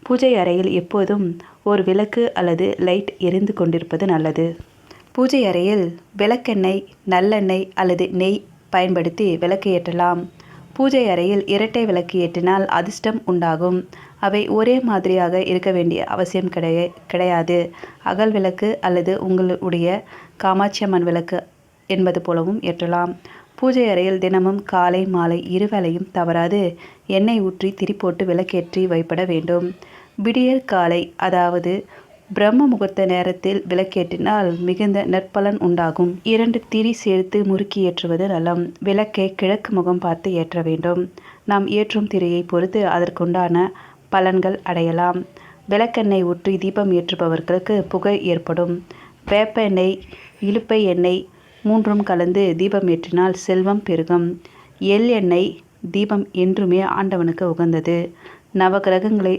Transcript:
பூஜை அறையில் எப்போதும் ஒரு விளக்கு அல்லது லைட் எரிந்து கொண்டிருப்பது நல்லது. பூஜை அறையில் விளக்கெண்ணெய், நல்லெண்ணெய் அல்லது நெய் பயன்படுத்தி விளக்கு ஏற்றலாம். பூஜை அறையில் இரட்டை விளக்கு ஏற்றினால் அதிர்ஷ்டம் உண்டாகும். அவை ஒரே மாதிரியாக இருக்க வேண்டிய அவசியம் கிடையாது. அகல் விளக்கு அல்லது உங்களுடைய காமாட்சியம்மன் விளக்கு என்பது போலவும் ஏற்றலாம். பூஜை அறையில் தினமும் காலை மாலை இருவேளையும் தவறாது எண்ணெய் ஊற்றி திரி போட்டு விளக்கேற்றி வைப்பட வேண்டும். விடியற் காலை அதாவது பிரம்ம முகூர்த்த நேரத்தில் விளக்கேற்றினால் மிகுந்த நற்பலன் உண்டாகும். 2 திரி சேர்த்து முறுக்கி ஏற்றுவது நலம். விளக்கை கிழக்கு முகம் பார்த்து ஏற்ற வேண்டும். நாம் ஏற்றும் திரியை பொறுத்து அதற்குண்டான பலன்கள் அடையலாம். விளக்கெண்ணெய் ஊற்றி தீபம் ஏற்றுபவர்களுக்கு புகை ஏற்படும். வேப்ப எண்ணெய், இலுப்பை எண்ணெய் 3ம் கலந்து தீபம் ஏற்றினால் செல்வம் பெருகும். எள் எண்ணெய் தீபம் என்றுமே ஆண்டவனுக்கு உகந்தது. நவகிரகங்களை